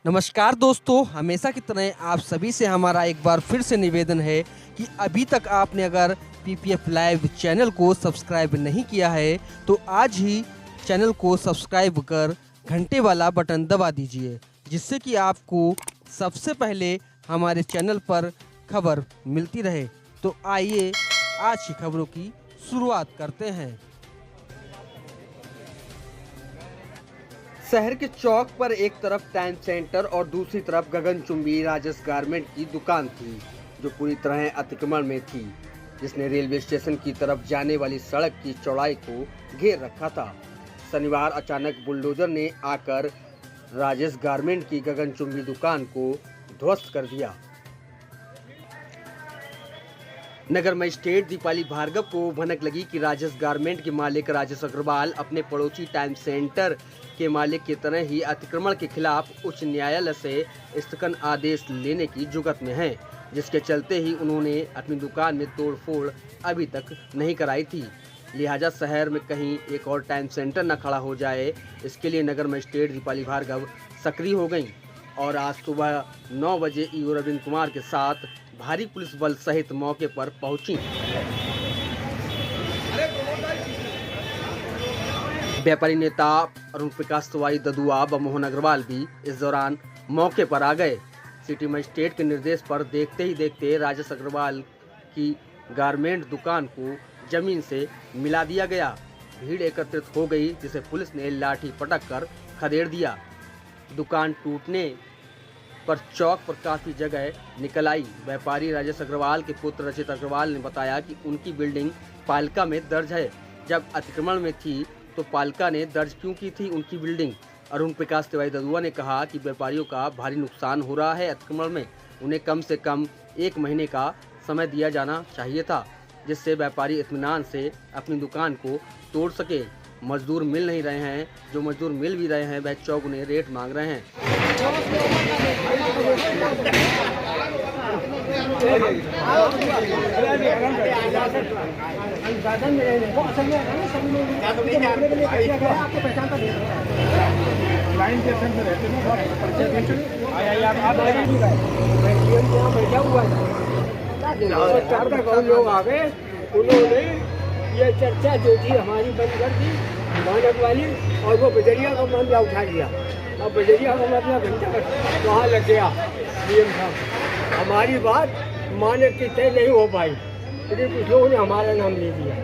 नमस्कार दोस्तों, हमेशा की तरह आप सभी से हमारा एक बार फिर से निवेदन है कि अभी तक आपने अगर पीपीएफ लाइव चैनल को सब्सक्राइब नहीं किया है तो आज ही चैनल को सब्सक्राइब कर घंटे वाला बटन दबा दीजिए, जिससे कि आपको सबसे पहले हमारे चैनल पर खबर मिलती रहे। तो आइए आज की खबरों की शुरुआत करते हैं। शहर के चौक पर एक तरफ टाइम सेंटर और दूसरी तरफ गगनचुंबी राजस गारमेंट की दुकान थी, जो पूरी तरह अतिक्रमण में थी, जिसने रेलवे स्टेशन की तरफ जाने वाली सड़क की चौड़ाई को घेर रखा था। शनिवार अचानक बुलडोजर ने आकर राजस गारमेंट की गगनचुंबी दुकान को ध्वस्त कर दिया। नगर मजिस्ट्रेट दीपाली भार्गव को भनक लगी कि राजस गारमेंट के मालिक राजेश अग्रवाल अपने पड़ोसी टाइम सेंटर के मालिक की तरह ही अतिक्रमण के खिलाफ उच्च न्यायालय से स्थगन आदेश लेने की जुगत में हैं, जिसके चलते ही उन्होंने अपनी दुकान में तोड़फोड़ अभी तक नहीं कराई थी। लिहाजा शहर में कहीं एक और टाइम सेंटर न खड़ा हो जाए, इसके लिए नगर मजिस्ट्रेट दीपाली भार्गव सक्रिय हो गई और आज सुबह 9 बजे ईओ रविंद्र कुमार के साथ भारी पुलिस बल सहित मौके पर पहुंची। व्यापारी नेता अरुण प्रकाश तिवारी ददुआ व मोहन अग्रवाल भी इस दौरान मौके पर आ गए। सिटी मजिस्ट्रेट के निर्देश पर देखते ही देखते राजेश अग्रवाल की गारमेंट दुकान को जमीन से मिला दिया गया। भीड़ एकत्रित हो गई, जिसे पुलिस ने लाठी पटक कर खदेड़ दिया। दुकान टूटने पर चौक पर काफी जगह निकल आई। व्यापारी राजेश अग्रवाल के पुत्र रचित अग्रवाल ने बताया कि उनकी बिल्डिंग पालिका में दर्ज है। जब अतिक्रमण में थी तो पालिका ने दर्ज क्यों की थी उनकी बिल्डिंग। अरुण प्रकाश तिवारी ददुआ ने कहा कि व्यापारियों का भारी नुकसान हो रहा है अतिक्रमण में, उन्हें कम से कम 1 महीने का समय दिया जाना चाहिए था, जिससे व्यापारी इत्मीनान से अपनी दुकान को तोड़ सके। मजदूर मिल नहीं रहे हैं, जो मजदूर मिल भी रहे हैं वह चौगुने रेट मांग रहे हैं। लोग आ गए, उन्होंने ये चर्चा जो थी हमारी बंद कर दी मानक वाली, और वो बजरिया का मामला उठा लिया। अब बजरिया का मामला घंटा वहाँ लग गया डीएम साहब। हमारी बात मानक की तय नहीं हो पाई, लेकिन कुछ लोगों ने हमारा नाम ले दिया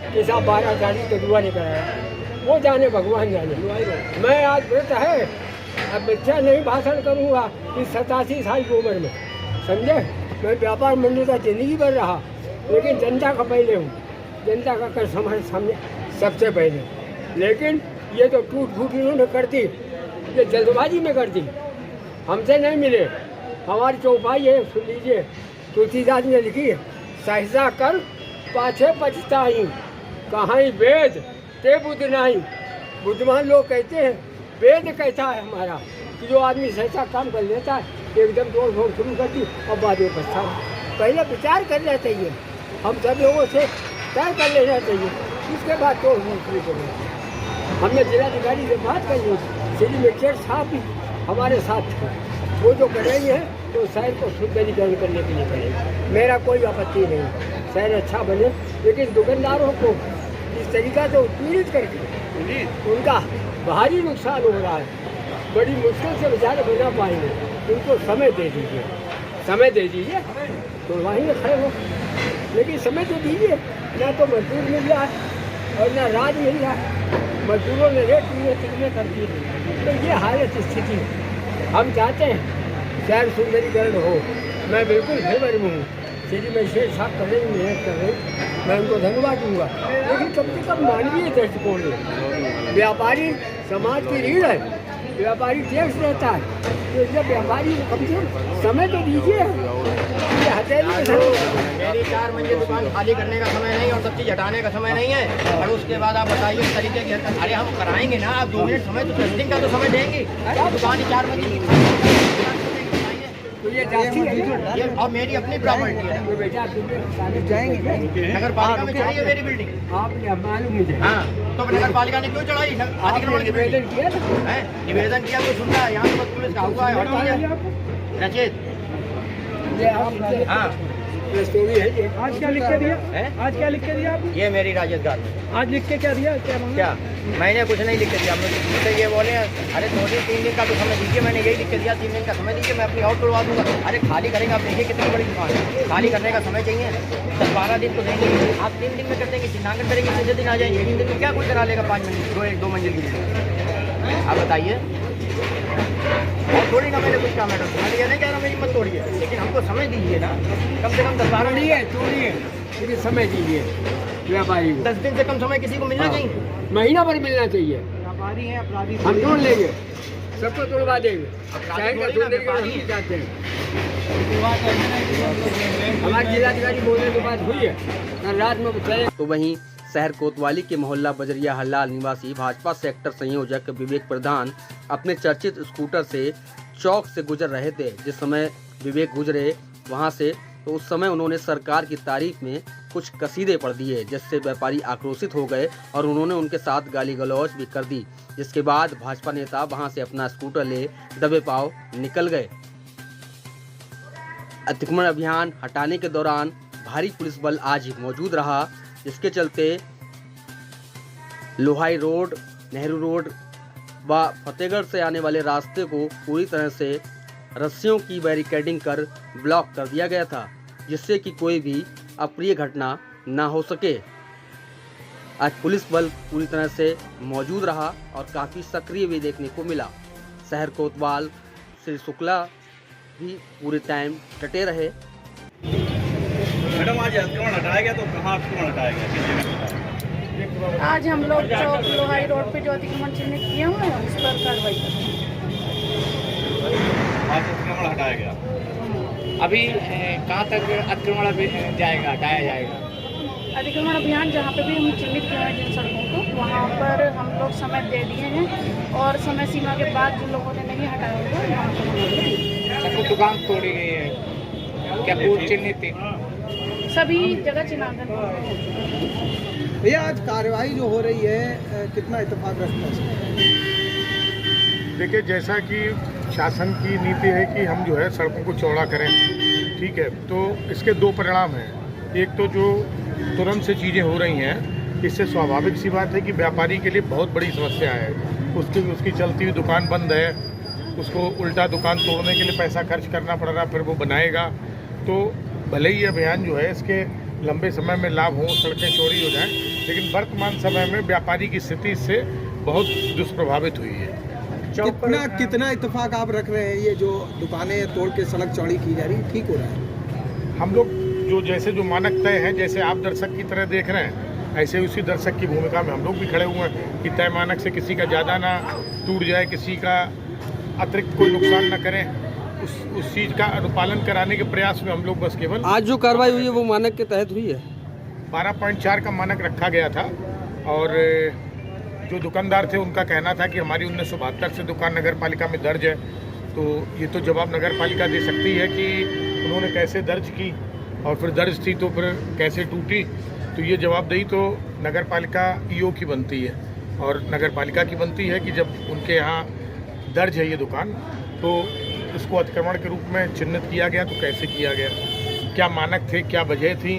कि साहब 12 ददुआ ने कराया, वो जाने भगवान जाने। मैं आज व्रत है, अब बच्चा नहीं भाषण करूँगा इस 87 साल की उम्र में, समझे। मैं व्यापार मंडी का जिंदगी भर रहा, लेकिन जनता का पहले हूँ, जनता का कर समझ सामने सबसे पहले। लेकिन ये तो टूट फूट इन्होंने कर दी, ये जल्दबाजी में कर दी, हमसे नहीं मिले। हमारी चौपाई है, सुन लीजिए, तुलसीदास ने लिखी है, सहसा कर पाछे पछताई, कहाँ वेद ते बुद्ध नहीं। बुद्धिमान लोग कहते हैं, वेद कहता है हमारा कि जो आदमी सहसा काम कर लेता है एकदम तोड़ फोड़ शुरू कर दी और बाद में पछता। पहले विचार करना चाहिए, हम सब लोगों से तय कर लेना चाहिए, उसके बाद तोड़ फोड़ शुरू करें। हमने जिलाधिकारी से बात करी, सिटी मजिस्ट्रेट साहब भी हमारे साथ थे, वो जो कर रही है तो शहर को सुंदरीकरण करने के लिए करेंगे। मेरा कोई आपत्ति नहीं, शहर अच्छा बने, लेकिन दुकानदारों को इस तरीका से उत्पीड़ित करके उनका भारी नुकसान हो रहा है। बड़ी मुश्किल से बेचारे बना पाएंगे, उनको समय दे दीजिए, समय दे दीजिए तो वहीं खड़े हो, लेकिन समय तो दीजिए। ना तो मजदूर मिल रहा है और ना राज मिल रहा है, मजदूरों ने रेट तिगने कर दिए, तो ये हालत स्थिति है। हम चाहते हैं शहर सुंदरीकरण हो, मैं बिल्कुल फेवर में हूँ, सिटी मजिस्ट्रेट साहब कर रहे हैं, मेहनत कर रहे हैं, मैं उनको धन्यवाद दूंगा, लेकिन कम से कम मानवीय दृष्टिकोण है। व्यापारी समाज की रीढ़ है, व्यापारी टैक्स रहता है, तो जब व्यापारी कम से कम समय तो दीजिए। मेरी 4 मंजिल दुकान खाली करने का समय नहीं और सब चीज़ हटाने का समय नहीं है, और उसके बाद आप बताइए इस तरीके की हरकत। अरे हम कराएंगे ना, आप 2 मिनट समय तो टेस्टिंग का तो समय देंगे। दुकान ही 4 मंजिल तो ये जाती है, ये अब मेरी अपनी प्रॉपर्टी है, बेटा जाएंगे नगर पालिका में चढ़ी है मेरी बिल्डिंग। आपने मालूम मुझे, हाँ तो नगर पालिका ने क्यों चढ़ाई अतिक्रमण की निवेदन किया था। है? निवेदन किया कोई सुन रहा है? यहाँ तो बस पुलिस का हुआ है और क्या है? रचित ये आप हाँ स्टोरी है ये। आज क्या लिख के दिया? है? आज क्या लिख के दिया आपने? ये मेरी राजस्थान आज लिख के क्या दिया? क्या मांगा? क्या मैंने कुछ नहीं लिख के दिया। मुझे ये बोले अरे 2-3 दिन का तो समय दीजिए। मैंने यही लिख के दिया 3 दिन का समय दीजिए, मैं अपनी और तोड़वा दूंगा। अरे खाली करेंगे आप, देखिए कितनी बड़ी दुकान है, खाली करने का समय चाहिए। 10-12 दिन तो देंगे आप, 3 दिन में कर देंगे, चिन्हांकन करेंगे, 3 दिन आ जाएंगे। 3 दिन में क्या कोई करा लेगा 5 मंजिल 2 मंजिल की बिल्डिंग? आप बताइए। और थोड़ी ना मैंने कुछ कहा मैडम, मैं ये नहीं कह रहा मेरी मत तोड़िए, लेकिन हमको समय दीजिए ना, कम से कम 10-12 तोड़िए लेकिन समय दीजिए व्यापारी को। 10 दिन से कम समय किसी को मिलना चाहिए। महीना भर मिलना चाहिए। व्यापारी है, अपराधी हम तोड़ लेंगे, सबको तोड़वा देंगे। अपराधी चाहे थोड़ी ना सुनने के व्यापारी हम है। चाहते हैं। हमारे जिलाधिकारी बोलने के बाद हुई है, कल रात में बताए। तो वहीं शहर कोतवाली के मोहल्ला बजरिया हल्लाल निवासी भाजपा सेक्टर संयोजक विवेक प्रधान अपने चर्चित स्कूटर से चौक से गुजर रहे थे। जिस समय विवेक गुजरे वहां से, तो उस समय उन्होंने सरकार की तारीफ में कुछ कसीदे पढ़ दिए, जिससे व्यापारी आक्रोशित हो गए और उन्होंने उनके साथ गाली गलौज भी कर दी। जिसके बाद भाजपा नेता वहां से अपना स्कूटर ले दबे पांव निकल गए। अतिक्रमण अभियान हटाने के दौरान भारी पुलिस बल आज मौजूद रहा, जिसके चलते लोहाई रोड, नेहरू रोड व फतेहगढ़ से आने वाले रास्ते को पूरी तरह से रस्सियों की बैरिकेडिंग कर ब्लॉक कर दिया गया था, जिससे कि कोई भी अप्रिय घटना न हो सके। आज पुलिस बल पूरी तरह से मौजूद रहा और काफ़ी सक्रिय भी देखने को मिला। शहर कोतवाल श्री शुक्ला भी पूरे टाइम डटे रहे। मैडम आज अतिक्रमण हटाया गया, तो कहाँ अतिक्रमण हटाया गया, किस जगह हटाया? आज हम लोग चौक लोहाई रोड पे जो अतिक्रमण चिन्हित किए हुए हैं उस पर कार्रवाई करेंगे। आज अतिक्रमण हटाया गया। अभी कहाँ तक अतिक्रमण जाएगा, हटाया जाएगा? अतिक्रमण अभियान जहाँ पे भी हम चिन्हित किए हैं जिन सड़कों को, वहाँ पर हम लोग समय दे दिए हैं और समय सीमा के बाद जिन लोगों ने नहीं हटाया होगा वहाँ पर हम लोग सबको दुकान तोड़ी गई है, क्या पूर्व चिन्हित थी? सभी जगह चिन्हांकन। भैया आज कार्रवाई जो हो रही है कितना इत्तेफाक है? देखिए, जैसा कि शासन की नीति है कि हम जो है सड़कों को चौड़ा करें, ठीक है, तो इसके 2 परिणाम हैं। एक तो जो तुरंत से चीज़ें हो रही हैं, इससे स्वाभाविक सी बात है कि व्यापारी के लिए बहुत बड़ी समस्या है। उसकी चलती हुई दुकान बंद है, उसको उल्टा दुकान तोड़ने के लिए पैसा खर्च करना पड़ रहा, फिर वो बनाएगा। तो भले ही अभियान जो है इसके लंबे समय में लाभ हो, सड़कें चौड़ी हो जाएं, लेकिन वर्तमान समय में व्यापारी की स्थिति इससे बहुत दुष्प्रभावित हुई है। कितना इत्तेफाक आप रख रहे हैं? ये जो दुकानें तोड़ के सड़क चौड़ी की जा रही, ठीक हो रहा है? हम लोग जो मानक तय है, जैसे आप दर्शक की तरह देख रहे हैं, ऐसे उसी दर्शक की भूमिका में हम लोग भी खड़े हुए हैं कि तय मानक से किसी का ज़्यादा ना टूट जाए, किसी का अतिरिक्त कोई नुकसान ना करें। उस चीज़ का अनुपालन कराने के प्रयास में हम लोग बस केवल आज जो कार्रवाई हुई है वो मानक के तहत हुई है। 12.4 का मानक रखा गया था और जो दुकानदार थे उनका कहना था कि हमारी 1972 से दुकान नगर पालिका में दर्ज है। तो ये तो जवाब नगर पालिका दे सकती है कि उन्होंने कैसे दर्ज की और फिर दर्ज थी तो फिर कैसे टूटी। तो ये जवाबदेही तो नगर पालिका ईओ की बनती है और नगर पालिका की बनती है कि जब उनके यहाँ दर्ज है ये दुकान, तो इसको अतिक्रमण के रूप में चिन्हित किया गया तो कैसे किया गया, क्या मानक थे, क्या वजह थी,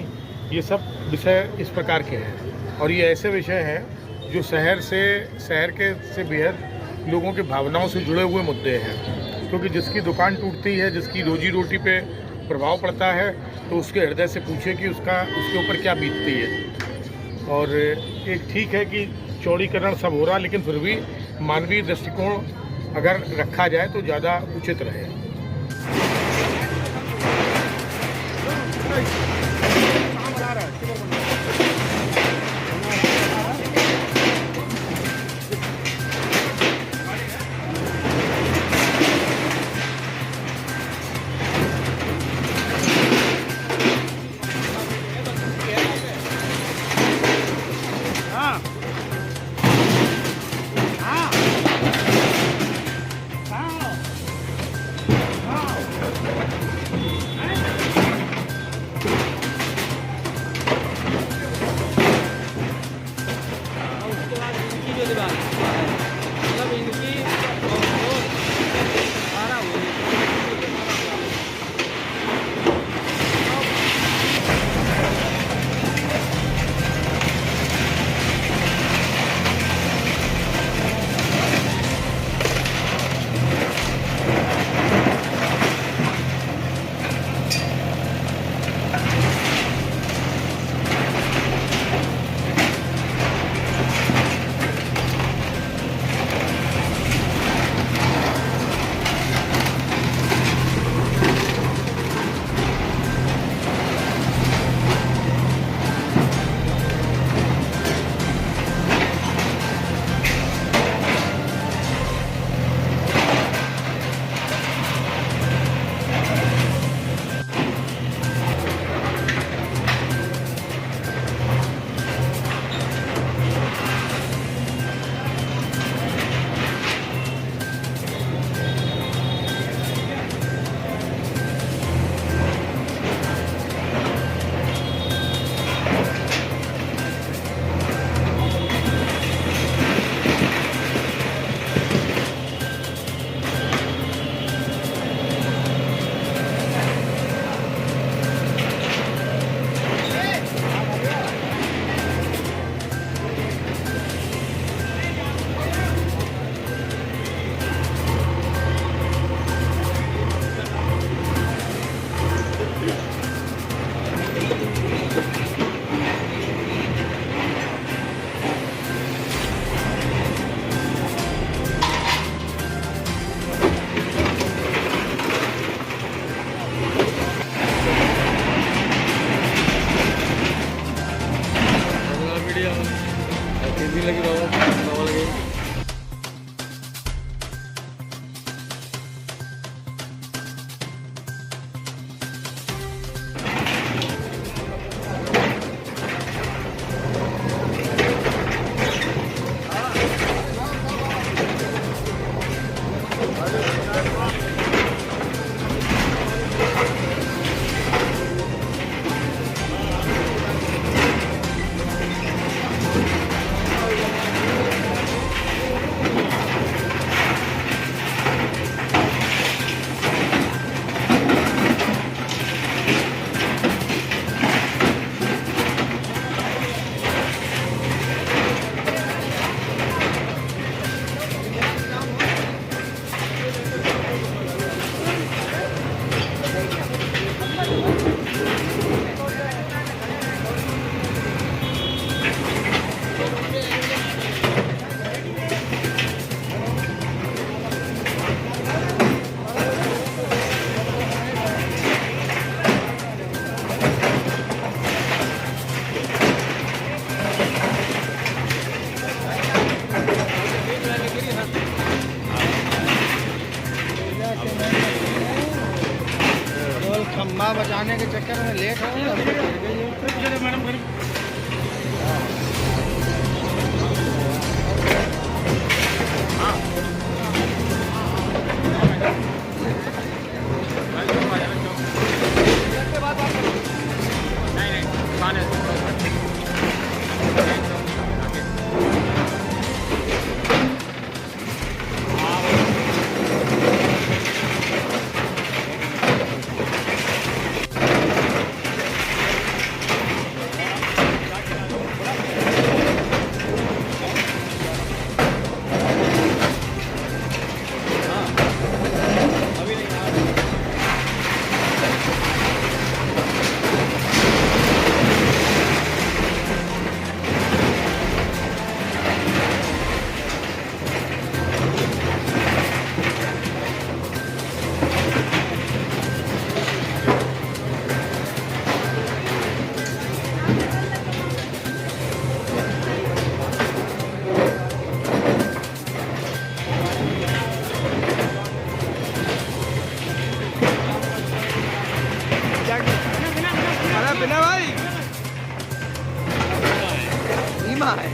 ये सब विषय इस प्रकार के हैं। और ये ऐसे विषय हैं जो शहर से बेहद लोगों की भावनाओं से जुड़े हुए मुद्दे हैं, क्योंकि जिसकी दुकान टूटती है, जिसकी रोजी रोटी पे प्रभाव पड़ता है, तो उसके हृदय से पूछे कि उसके ऊपर क्या बीतती है। और एक ठीक है कि चौड़ीकरण सब हो रहा, लेकिन फिर भी मानवीय दृष्टिकोण अगर रखा जाए तो ज़्यादा उचित रहे। भाड़ा बचाने के चक्कर में लेट हो गए। बिना भाई नीमा है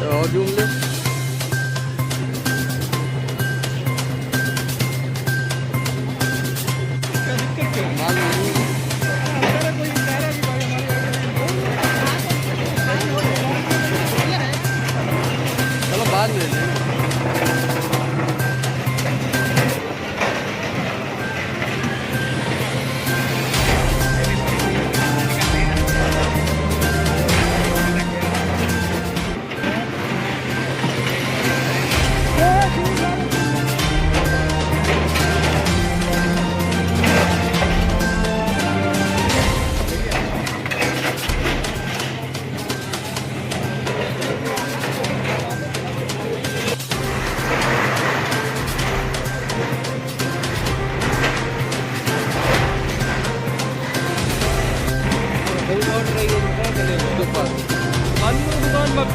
और जूम ले चलो बाद में ले लेंगे। दुकान पर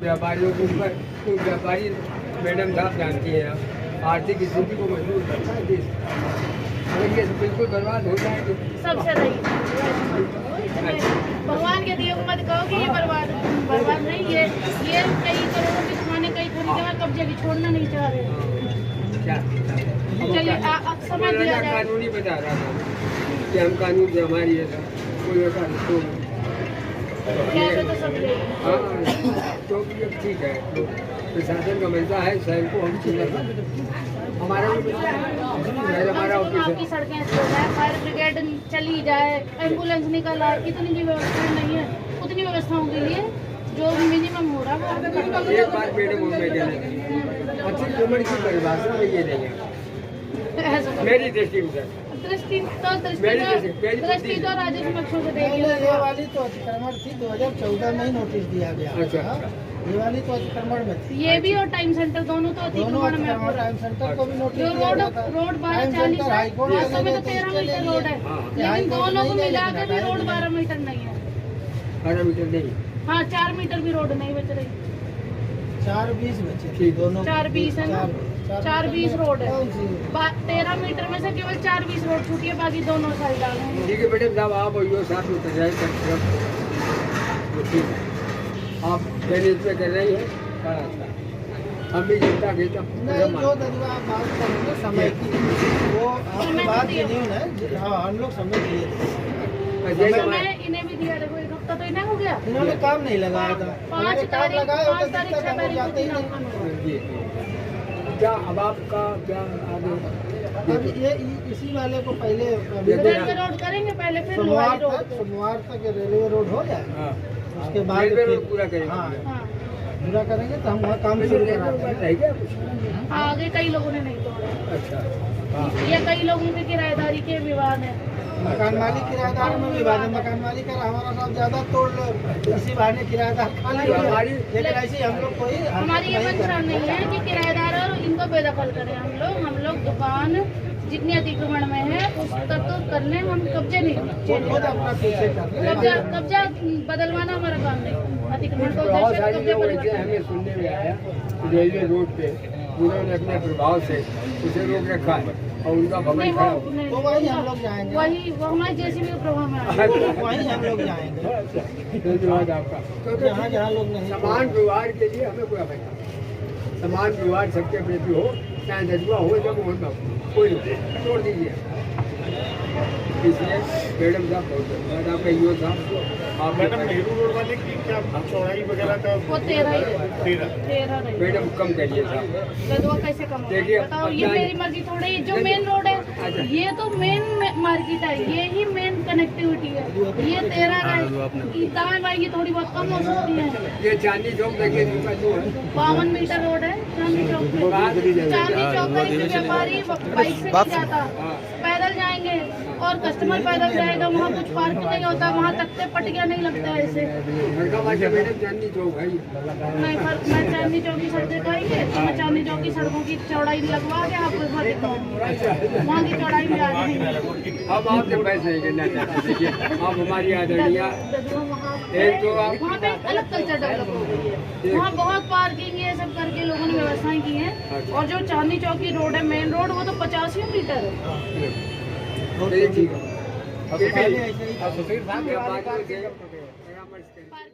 व्यापारियों के ऊपर तो व्यापारी मैडम साहब जानती हैं आप आर्थिक स्थिति को मजबूत करता है देश अगर ये बिल्कुल बर्बाद होता है तो सबसे सही भगवान के दिए को मत कहो कि ये बर्बाद नहीं ये कई करोड़ों की दुकानें कई थोड़ी जगह कब्जे की छोड़ना नहीं चाह रहे। क्या चलिए समझ लिया जाए। कानूनी बता रहा था कि हम कानून से हमारी है कोई ऐसा तो क्या तो सब यही है। हाँ तो ये ठीक है तो प्रशासन का मिलता है शहर को हम हमारा भी हमारा कम से कम आपकी सड़कें अच्छी हो जाए, फायर ब्रिगेड चली जाए, एम्बुलेंस निकल आए, इतनी की व्यवस्था नहीं है। उतनी व्यवस्थाओं के लिए जो मिनिमम हो रहा है वो आपको करना एक बात मैडम मैं कहना अच्छी उम्र की परिभाषा में ये नहीं है ऐसा मेरी दृष्टि में सर दृष्टि मेरी तो राजेश समक्षों से देखिए। ये वाली तो अतिक्रमण थी 2014 में ही नोटिस दिया गया। अच्छा ये वाली तो अतिक्रमण में थी। ये भी और टाइम सेंटर दोनों तो दोनों अतिक्रमण में अतिक्रमण टाइम सेंटर को भी नोटिस जो दिया गया था। रोड 1240 है, वास्तव में तो 13 मीटर रोड है, लेकिन दोनों को मिला के भी रोड 12 मीटर नहीं है। 12 मीटर नहीं हाँ 4 मीटर भी रोड नहीं बच रही। 420 बचे थी दोनों 420 है ना, 420 रोड है। कौन सी? 13 मीटर में से केवल 420 रोड छूटी है, बाकी दोनों साइड डाले हैं। ठीक है मैडम साहब आप और यो साथ में तैयारी कर ठीक है आप मैनेज में कर रही है बड़ा अच्छा हम भी जनता के नहीं जो दरिया आप बात करेंगे समय की वो आपकी बात जेन्युइन है। हाँ हम लोग समय दिए थे। समय इन्हें भी दिया, देखो एक हफ्ता तो इन्हें हो गया। इन्होंने काम नहीं लगाया था। 5 काम लगाया होता 5 तारीख दिक्कत 6 हम लोग तारीख जाते ही को नहीं। क्या अब आपका क्या आगे अब ये इसी वाले को पहले रेलवे रोड करेंगे पहले, फिर लोहारी रोड। सोमवार तक रेलवे रोड हो जाए हाँ उसके बाद रेलवे फिर- रोड पूरा करेंगे हाँ हाँ पूरा करेंगे तो हम वहाँ काम शुरू कराते हैं। रह गया कुछ? आगे कई लोगों ने नहीं तोड़ा। अच्छा हाँ ये कई लोगों के किराएदारी के विवाद है। मकान मालिक किराएदार में विवाद है। मकान मालिक का हमारा साहब ज्यादा तोड़ लो इसी बहाने किराएदार खा तो लेंगे। हमारी लेकिन ऐसे हम लोग कोई हमारी ये मंशा नहीं है कि किराएदार और इनको बेदखल करें। हम लोग दुकान जितनी अतिक्रमण में है उस तक तो कर लें, हम कब्जे नहीं खुद अपना पीछे कर रहे हैं। कब्जा बदलवाना हमारा काम नहीं। अतिक्रमण का बहुत उद्देश्य सारी कब्जा लोग ऐसे बदलवाना। हमें सुनने में आया कि रेलवे रोड पे उन्होंने अपने प्रभाव से उसे रोक रखा है और उनका भवन नहीं खड़ा वो हो नहीं, तो वही हम लोग जाएंगे। वही वो हमारे जैसी भी प्रभाव में आए। वहीं हम लोग जाएंगे धन्यवाद आपका तो जहाँ जहाँ लोग नहीं समान व्यवहार के लिए हमें कोई अपेक्षा नहीं। समान व्यवहार सबके प्रति हो, चाहे जज्बा हो जब हो ना हो, कोई नहीं छोड़ दीजिए। इसलिए मैडम साहब बहुत धन्यवाद आपका यो साहब आप मैडम नेहरू रोड वाले की क्या चौड़ाई वगैरह का वो 13 ही है। 13 13 रही। मैडम कम करिए साहब गदवा कैसे कम होगा? देखिए, बताओ ये अब मेरी मर्जी थोड़ी। जो मेन रोड है ये तो मेन मार्केट है, ये ही मेन कनेक्टिविटी है। ये 13 है, दाएं बाएं की थोड़ी बहुत कम हो सकती है। ये चांदी चौक देखिए जिसका जो है 52 मीटर रोड है चांदी चौक पे। चांदी चौक पर एक व्यापारी बाइक से नहीं जाता, पैदल जाएंगे और कस्टमर पैदल जाएगा। वहाँ कुछ पार्क नहीं होता, वहाँ तख्ते पटिया नहीं लगता है ऐसे। लड़का बाजा मैडम चांदी चौक है नहीं पर मैं चांदी चौक की सड़कें खाएंगे तो मैं चांदी चौक की सड़कों की चौड़ाई लगवा के आपको इस बार दिखाऊंगी। वहाँ की चौड़ाई में आ जाएगी। अब आपसे पैसे नहीं करना चाहते देखिए आप हमारी आदरणीय एक तो आप वहाँ पे अलग कल्चर डेवलप हो गई है। वहाँ बहुत पार्किंग ये सब करके लोगों ने व्यवस्थाएं की हैं। और जो चांदनी चौक की रोड है मेन रोड, वो तो 85 मीटर है। ठीक है पहले ऐसे ही अब सुशील साहब के बाद में